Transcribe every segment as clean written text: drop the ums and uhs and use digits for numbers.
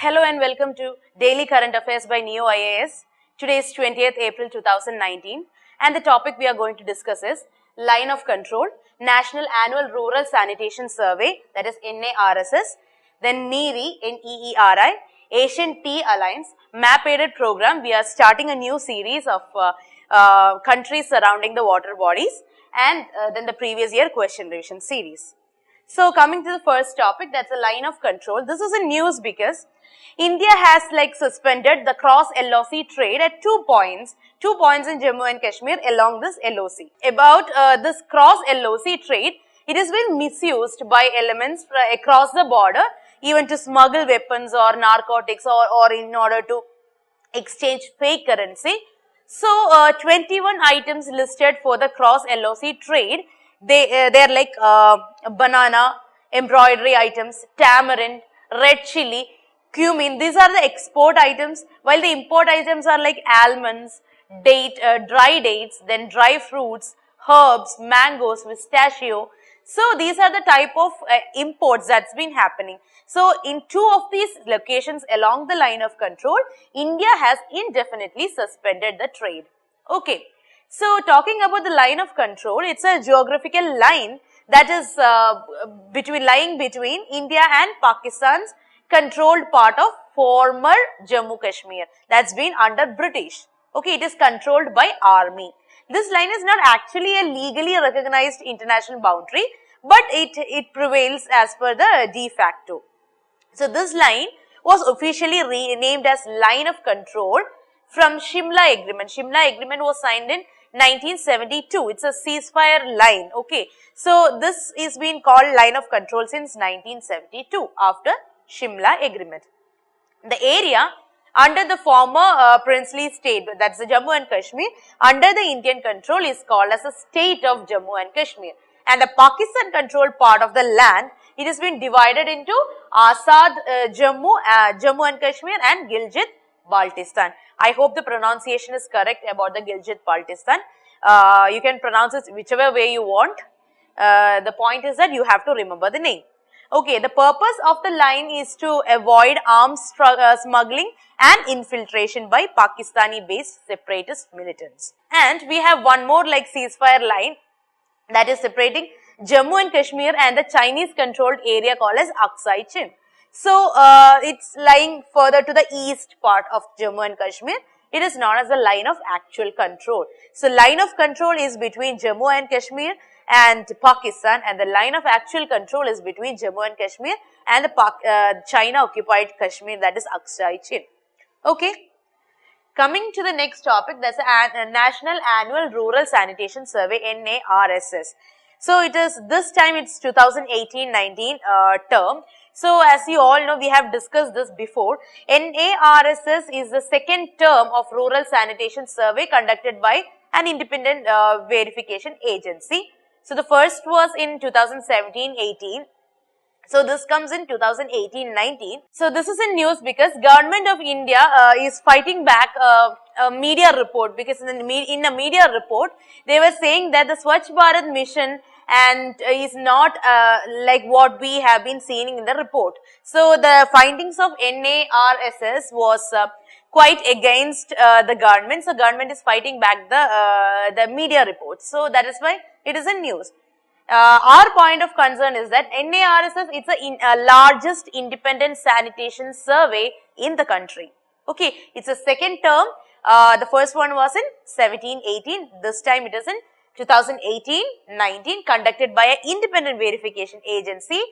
Hello and welcome to Daily Current Affairs by Ekam IAS. Today is 20th April 2019 and the topic we are going to discuss is Line of Control, National Annual Rural Sanitation Survey, that is NARSS, then NEERI, NEERI, Asian Tea Alliance, Map Aided Program. We are starting a new series of countries surrounding the water bodies and then the previous year question revision series. So coming to the first topic, that's a line of control. This is a news because India has suspended the cross LOC trade at 2 points in Jammu and Kashmir along this LOC. About this cross LOC trade, it has been misused by elements across the border, even to smuggle weapons or narcotics or in order to exchange fake currency. So 21 items listed for the cross LOC trade. They're like banana, embroidery items, tamarind, red chili, cumin. These are the export items, while the import items are like almonds, dry dates, then dry fruits, herbs, mangoes, pistachio. So these are the type of imports that's been happening. So in two of these locations along the line of control, India has indefinitely suspended the trade. Okay. So talking about the line of control, it's a geographical line that is lying between India and Pakistan's controlled part of former Jammu Kashmir that's been under British. Okay, it is controlled by army. This line is not actually a legally recognized international boundary, but it prevails as per the de facto. So this line was officially renamed as Line of Control from Shimla Agreement. Shimla Agreement was signed in 1972. It's a ceasefire line. Okay. So this is being called Line of Control since 1972 after Shimla Agreement. The area under the former princely state, that's the Jammu and Kashmir, under the Indian control is called as the state of Jammu and Kashmir. And the Pakistan controlled part of the land, it has been divided into Azad Jammu and Kashmir and Gilgit Baltistan. I hope the pronunciation is correct about the Gilgit Baltistan. You can pronounce it whichever way you want. The point is that you have to remember the name. Okay, the purpose of the line is to avoid arms smuggling and infiltration by Pakistani-based separatist militants. And we have one more ceasefire line that is separating Jammu and Kashmir and the Chinese-controlled area called as Aksai Chin. So, it's lying further to the east part of Jammu and Kashmir. It is known as the line of actual control. So, line of control is between Jammu and Kashmir and Pakistan, and the line of actual control is between Jammu and Kashmir and the China-occupied Kashmir, that is Aksai Chin. Okay. Coming to the next topic, that's a National Annual Rural Sanitation Survey, NARSS. So, this time it's 2018-19 term. So, as you all know, we have discussed this before. NARSS is the second term of Rural Sanitation Survey conducted by an independent verification agency. So, the first was in 2017-18. So, this comes in 2018-19. So, this is in news because Government of India is fighting back a media report, because in a media report, they were saying that the Swachh Bharat mission and is not like what we have been seeing in the report. So, the findings of NARSS was quite against the government. So, government is fighting back the media reports. So, that is why it is in news. Our point of concern is that NARSS, it's a largest independent sanitation survey in the country. Okay, it's a second term. The first one was in 17-18. This time it is in 2018-19, conducted by an independent verification agency.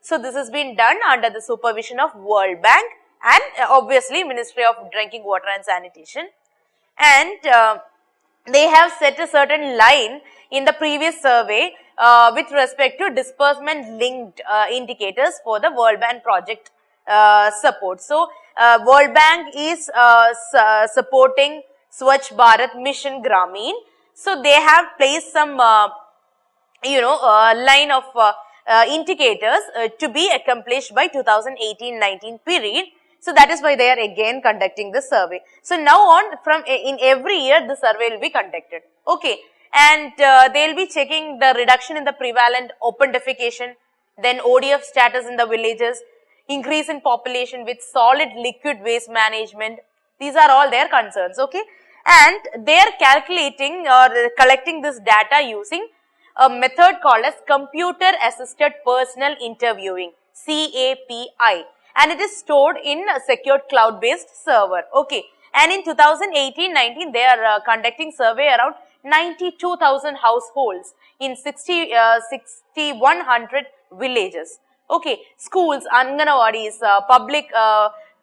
So, this has been done under the supervision of World Bank and obviously Ministry of Drinking Water and Sanitation. And they have set a certain line in the previous survey with respect to disbursement linked indicators for the World Bank project support. So, World Bank is supporting Swachh Bharat Mission Gramin. So, they have placed some, line of indicators to be accomplished by 2018-19 period. So, that is why they are again conducting the survey. So, now on in every year the survey will be conducted. Okay. And they will be checking the reduction in the prevalent open defecation, then ODF status in the villages, increase in population with solid liquid waste management. These are all their concerns, okay. And they are calculating or collecting this data using a method called as computer assisted personal interviewing, CAPI, and it is stored in a secured cloud based server, okay. And in 2018-19 they are conducting survey around 92,000 households in 6,100 villages, okay. Schools, Anganawadis, public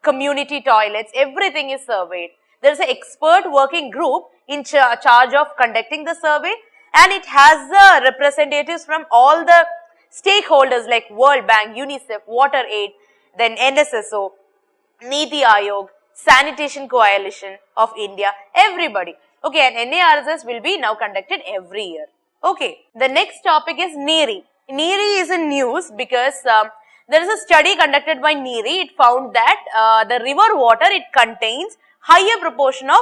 community toilets, everything is surveyed. There is an expert working group in charge of conducting the survey, and it has representatives from all the stakeholders like World Bank, UNICEF, Water Aid, then NSSO, Niti Aayog, Sanitation Coalition of India, everybody. Okay, and NARSS will be now conducted every year. Okay, the next topic is NEERI. NEERI is in news because there is a study conducted by NEERI. It found that the river water, it contains higher proportion of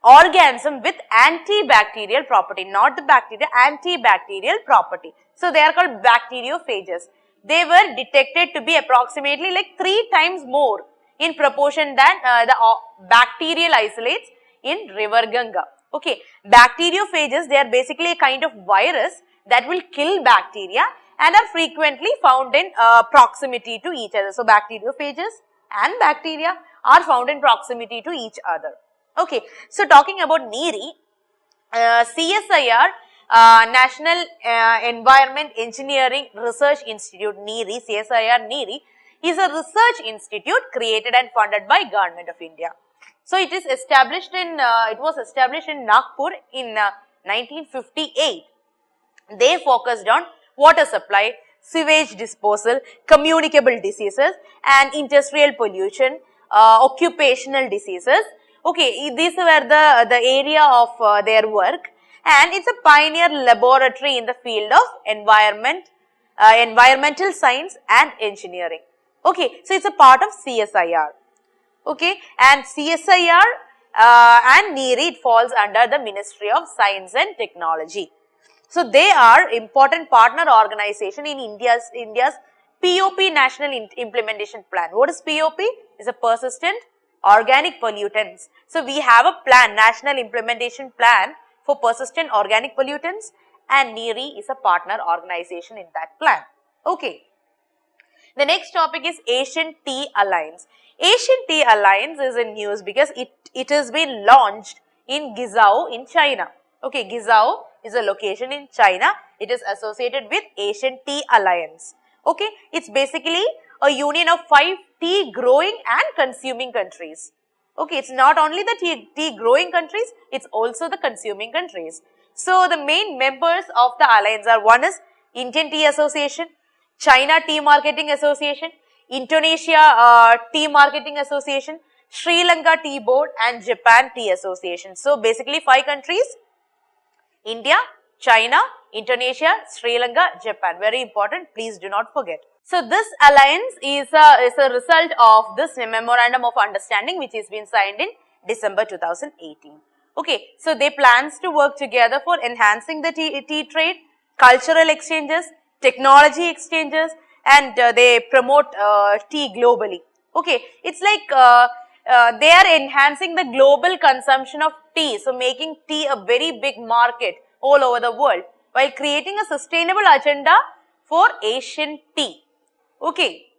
organism with antibacterial property, not the bacteria, antibacterial property. So they are called bacteriophages. They were detected to be approximately like 3 times more in proportion than the bacterial isolates in river Ganga. Okay, bacteriophages, they are basically a kind of virus that will kill bacteria and are frequently found in proximity to each other. So bacteriophages and bacteria are found in proximity to each other. Okay, so talking about NEERI, CSIR, National Environment Engineering Research Institute, NEERI, CSIR NEERI, is a research institute created and funded by Government of India. So it is established in, it was established in Nagpur in 1958. They focused on water supply, sewage disposal, communicable diseases and industrial pollution, occupational diseases. Okay, these were the area of their work, and it's a pioneer laboratory in the field of environmental science and engineering. Okay, so it's a part of CSIR. Okay, and CSIR and NEERI, it falls under the Ministry of Science and Technology. So they are important partner organization in India's POP National Implementation Plan. What is POP? It's a persistent organic pollutants. So we have a plan, National Implementation Plan for persistent organic pollutants, and NEERI is a partner organization in that plan. Okay. The next topic is Asian Tea Alliance. Asian Tea Alliance is in news because it has been launched in Guizhou in China. Okay, Guizhou is a location in China. It is associated with Asian Tea Alliance. Okay, it's basically a union of 5 tea growing and consuming countries. Okay, it's not only the tea growing countries, it's also the consuming countries. So the main members of the alliance are, one is Indian Tea Association, China Tea Marketing Association, Indonesia Tea Marketing Association, Sri Lanka Tea Board and Japan Tea Association. So basically 5 countries: India, China, Indonesia, Sri Lanka, Japan. Very important, please do not forget. So this alliance is a result of this memorandum of understanding which has been signed in December 2018. Okay, so they plans to work together for enhancing the tea trade, cultural exchanges, technology exchanges, and they promote tea globally. Okay, it's like they are enhancing the global consumption of tea, so making tea a very big market all over the world while creating a sustainable agenda for Asian tea. Okay.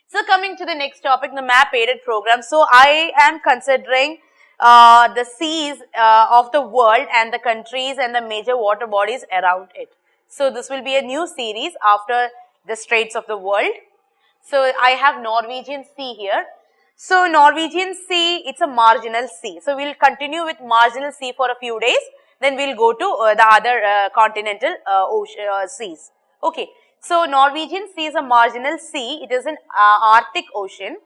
So coming to the next topic, the MAP aided program. So I am considering the seas of the world and the countries and the major water bodies around it. So this will be a new series after the Straits of the World. So I have Norwegian Sea here. So Norwegian Sea, it's a marginal sea. So we'll continue with marginal sea for a few days. Then we'll go to the other continental seas. Okay. So Norwegian Sea is a marginal sea. It is in Arctic Ocean.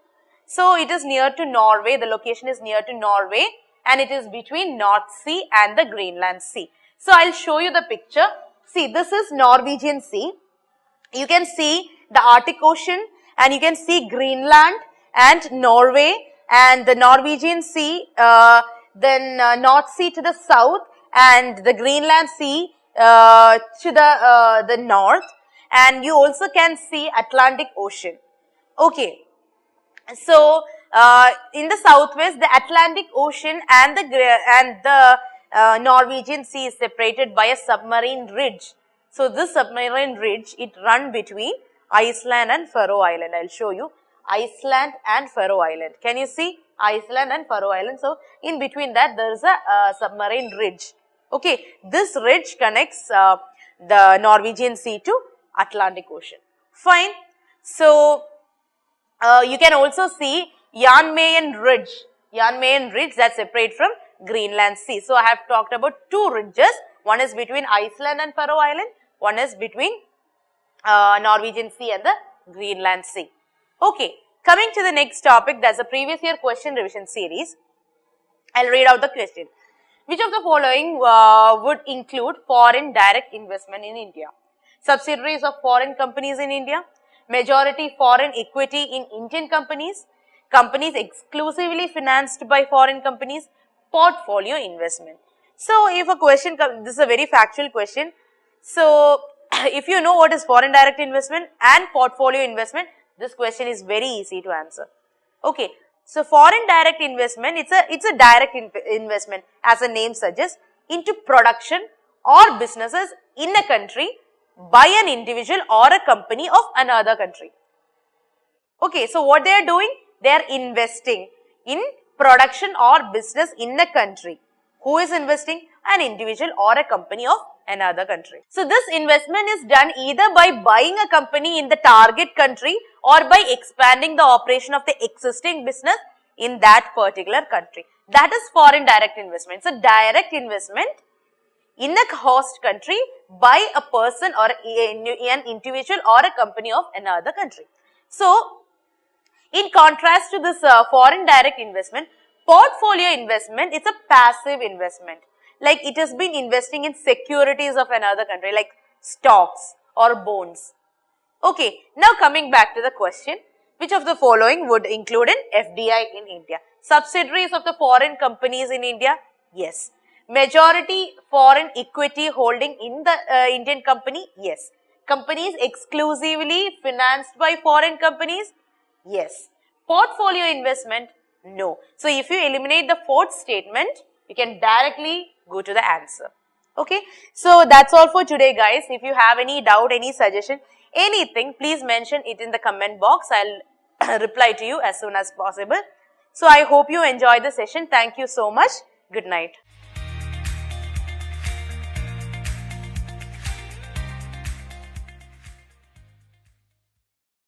So it is near to Norway. The location is near to Norway, and it is between North Sea and the Greenland Sea. So I'll show you the picture. See, this is Norwegian Sea. You can see the Arctic Ocean, and you can see Greenland and Norway and the Norwegian Sea, then North Sea to the south and the Greenland Sea to the north. And you also can see Atlantic Ocean. Okay. So, in the southwest, the Atlantic Ocean and the Norwegian Sea is separated by a submarine ridge. So, this submarine ridge, it runs between Iceland and Faroe Island. I will show you Iceland and Faroe Island. Can you see Iceland and Faroe Island? So, in between that, there is a submarine ridge. Okay, this ridge connects the Norwegian Sea to Atlantic Ocean. Fine. So, you can also see Jan Mayen Ridge that separate from Greenland Sea. So, I have talked about two ridges. One is between Iceland and Faroe Island. One is between Norwegian Sea and the Greenland Sea. Okay, coming to the next topic, that's a previous year question revision series. I'll read out the question. Which of the following would include foreign direct investment in India? Subsidiaries of foreign companies in India, majority foreign equity in Indian companies, companies exclusively financed by foreign companies, portfolio investment. So, if a question comes, this is a very factual question. So, if you know what is foreign direct investment and portfolio investment, this question is very easy to answer. Okay. So, foreign direct investment, it's a direct investment, as the name suggests, into production or businesses in a country by an individual or a company of another country. Okay, so what they are doing? They are investing in production or business in a country. Who is investing? An individual or a company of another country. So, this investment is done either by buying a company in the target country or by expanding the operation of the existing business in that particular country. That is foreign direct investment. So, direct investment in a host country by a person or an individual or a company of another country. So, in contrast to this foreign direct investment, portfolio investment is a passive investment. Like it has been investing in securities of another country like stocks or bonds. Okay, now coming back to the question, which of the following would include an FDI in India? Subsidiaries of the foreign companies in India? Yes. Majority foreign equity holding in the Indian company? Yes. Companies exclusively financed by foreign companies? Yes. Portfolio investment? No. So, if you eliminate the fourth statement, you can directly go to the answer. Okay. So, that's all for today, guys. If you have any doubt, any suggestion, anything, please mention it in the comment box. I'll reply to you as soon as possible. So, I hope you enjoy the session. Thank you so much. Good night.